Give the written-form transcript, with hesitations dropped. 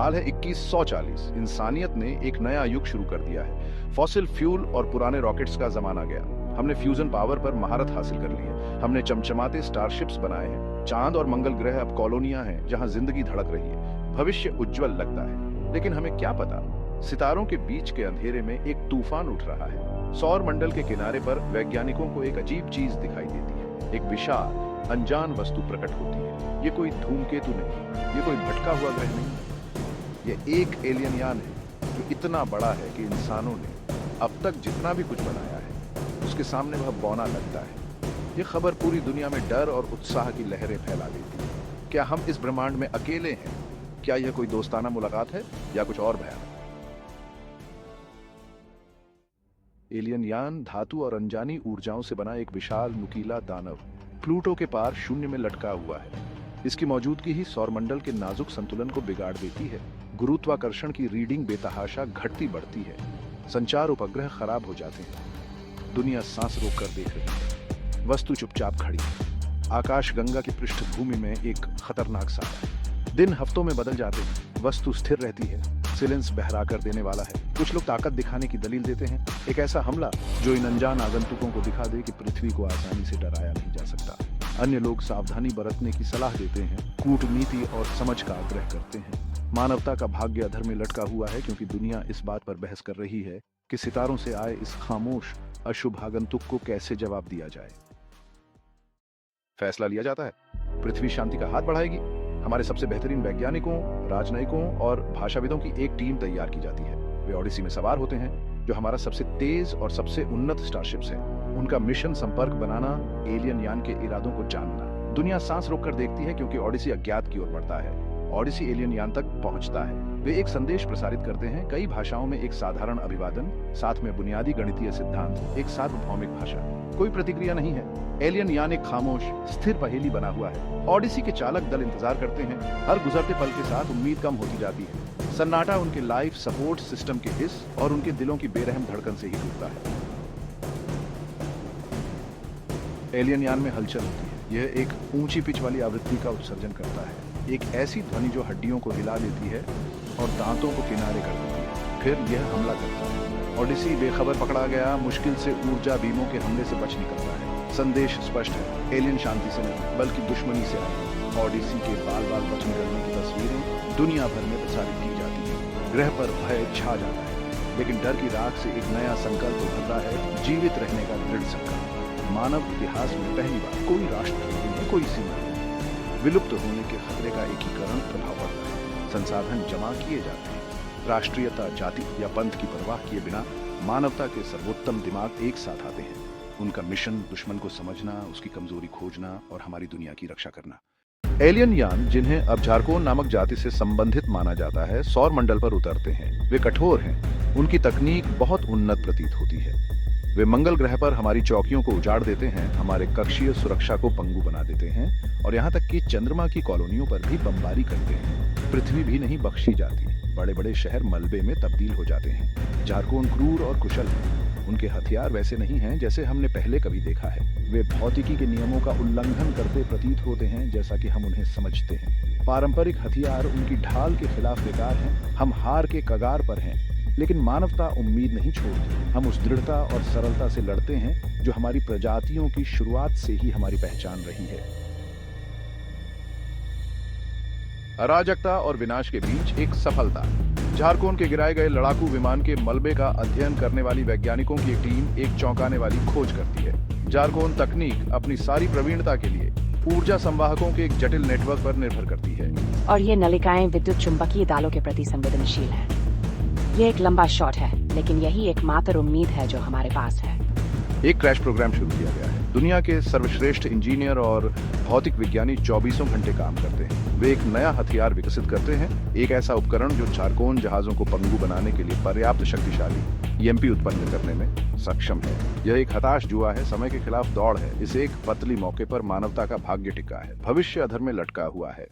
साल है 2140। इंसानियत ने एक नया युग शुरू कर दिया है। फॉसिल फ्यूल और पुराने रॉकेट्स का जमाना गया। हमने फ्यूजन पावर पर महारत हासिल कर ली है। हमने चमचमाते स्टारशिप्स बनाए हैं। चांद और मंगल ग्रह अब कॉलोनियां हैं जहां जिंदगी धड़क रही है। भविष्य उज्जवल लगता है, लेकिन हमें क्या पता, सितारों के बीच के अंधेरे में एक तूफान उठ रहा है। सौर मंडल के किनारे पर वैज्ञानिकों को एक अजीब चीज दिखाई देती है। एक विशाल अनजान वस्तु प्रकट होती है। ये कोई धूमकेतु नहीं, ये कोई भटका हुआ ग्रह नहीं, ये एक एलियन यान है जो इतना बड़ा है कि इंसानों ने अब तक जितना भी कुछ बनाया है उसके सामने वह बौना लगता है। ये खबर पूरी दुनिया में डर और उत्साह की लहरें फैला देती है। क्या हम इस ब्रह्मांड में अकेले हैं? क्या यह कोई दोस्ताना मुलाकात है या कुछ और भयानक? एलियन यान धातु और अनजानी ऊर्जाओं से बना एक विशाल नुकीला दानव प्लूटो के पार शून्य में लटका हुआ है। इसकी मौजूदगी ही सौरमंडल के नाजुक संतुलन को बिगाड़ देती है। गुरुत्वाकर्षण की रीडिंग बेतहाशा घटती बढ़ती है। संचार उपग्रह खराब हो जाते हैं। दुनिया सांस रोककर देख रही है। वस्तु चुपचाप खड़ी है। आकाश गंगा की पृष्ठभूमि में एक खतरनाक साया है। दिन हफ्तों में बदल जाते हैं। वस्तु स्थिर रहती है। सिलेंस बहरा कर देने वाला है। कुछ लोग ताकत दिखाने की दलील देते हैं, एक ऐसा हमला जो इन अनजान आगंतुकों को दिखा दे कि पृथ्वी को आसानी से डराया नहीं जा सकता। अन्य लोग सावधानी बरतने की सलाह देते हैं, कूटनीति और समझ का आग्रह करते हैं। मानवता का भाग्य अधर में लटका हुआ है, क्योंकि दुनिया इस बात पर बहस कर रही है कि सितारों से आए इस खामोश अशुभ आगंतुक को कैसे जवाब दिया जाए। फैसला लिया जाता है। पृथ्वी शांति का हाथ बढ़ाएगी। हमारे सबसे बेहतरीन वैज्ञानिकों, राजनयिकों और भाषाविदों की एक टीम तैयार की जाती है। वे ओडिसी में सवार होते हैं, जो हमारा सबसे तेज और सबसे उन्नत स्टारशिप्स है। उनका मिशन संपर्क बनाना, एलियन यान के इरादों को जानना। दुनिया सांस रोककर देखती है, क्योंकि ओडिसी अज्ञात की ओर बढ़ता है। ओडिसी एलियन यान तक पहुंचता है। वे एक संदेश प्रसारित करते हैं, कई भाषाओं में एक साधारण अभिवादन, साथ में बुनियादी गणितीय सिद्धांत, एक सार्वभौमिक भाषा। कोई प्रतिक्रिया नहीं है। एलियन यान एक खामोश, स्थिर पहेली बना हुआ है। ओडिसी के चालक दल इंतजार करते हैं। हर गुजरते पल के साथ उम्मीद कम होती जाती है। सन्नाटा उनके लाइफ सपोर्ट सिस्टम के हिस्स और उनके दिलों की बेरहम धड़कन से ही टूटता है। एलियन यान में हलचल होती है। यह एक ऊंची पिच वाली आवृत्ति का उत्सर्जन करता है। एक ऐसी ध्वनि जो हड्डियों को हिला देती है और दांतों को किनारे कर देती है। फिर यह हमला करता है। ओडिसी बेखबर पकड़ा गया, मुश्किल से ऊर्जा बीमों के हमले से बच निकलता है। संदेश स्पष्ट है, एलियन शांति से नहीं बल्कि दुश्मनी से आई। ओडिसी के बाल बाल बच निकलने की तस्वीरें दुनिया भर में प्रसारित की जाती है। ग्रह पर भय छा जाता है, लेकिन डर की राख से एक नया संकल्प उभरता है, जीवित रहने का दृढ़ संकल्प। मानव इतिहास में पहली बार कोई राष्ट्र नहीं, कोई सीमा नहीं। विलुप्त होने के खतरे का एकीकरण प्रभाव पड़ता है। संसाधन जमा किए जाते हैं। राष्ट्रीयता, जाति या पंथ की परवाह किए बिना मानवता के सर्वोत्तम दिमाग एक साथ आते हैं। उनका मिशन दुश्मन को समझना, उसकी कमजोरी खोजना और हमारी दुनिया की रक्षा करना। एलियन यान, जिन्हें अब झारकोन नामक जाति से संबंधित माना जाता है, सौर मंडल पर उतरते हैं। वे कठोर हैं। उनकी तकनीक बहुत उन्नत प्रतीत होती है। वे मंगल ग्रह पर हमारी चौकियों को उजाड़ देते हैं, हमारे कक्षीय सुरक्षा को पंगु बना देते हैं और यहाँ तक कि चंद्रमा की कॉलोनियों पर भी बमबारी करते हैं। पृथ्वी भी नहीं बख्शी जाती। बड़े बड़े शहर मलबे में तब्दील हो जाते हैं। झारकोन क्रूर और कुशल हैं। उनके हथियार वैसे नहीं हैं जैसे हमने पहले कभी देखा है। वे भौतिकी के नियमों का उल्लंघन करते प्रतीत होते हैं, जैसा कि हम उन्हें समझते हैं। पारंपरिक हथियार उनकी ढाल के खिलाफ बेकार हैं। हम हार के कगार पर हैं, लेकिन मानवता उम्मीद नहीं छोड़ती। हम उस दृढ़ता और सरलता से लड़ते हैं जो हमारी प्रजातियों की शुरुआत से ही हमारी पहचान रही है। अराजकता और विनाश के बीच एक सफलता। झारकोन के गिराए गए लड़ाकू विमान के मलबे का अध्ययन करने वाली वैज्ञानिकों की एक टीम एक चौंकाने वाली खोज करती है। झारकोन तकनीक अपनी सारी प्रवीणता के लिए ऊर्जा संवाहकों के एक जटिल नेटवर्क पर निर्भर करती है। और ये नलिकाएं विद्युत चुंबकीय दालों के प्रति संवेदनशील है। ये एक लंबा शॉट है, लेकिन यही एकमात्र उम्मीद है जो हमारे पास है। एक क्रैश प्रोग्राम शुरू किया गया है। दुनिया के सर्वश्रेष्ठ इंजीनियर और भौतिक विज्ञानी 24 घंटे काम करते हैं। वे एक नया हथियार विकसित करते हैं, एक ऐसा उपकरण जो झारकोन जहाजों को पंगु बनाने के लिए पर्याप्त शक्तिशाली ईएमपी उत्पन्न करने में सक्षम है। यह एक हताश जुआ है, समय के खिलाफ दौड़ है। इस एक पतली मौके पर मानवता का भाग्य टिका है। भविष्य अधर में लटका हुआ है।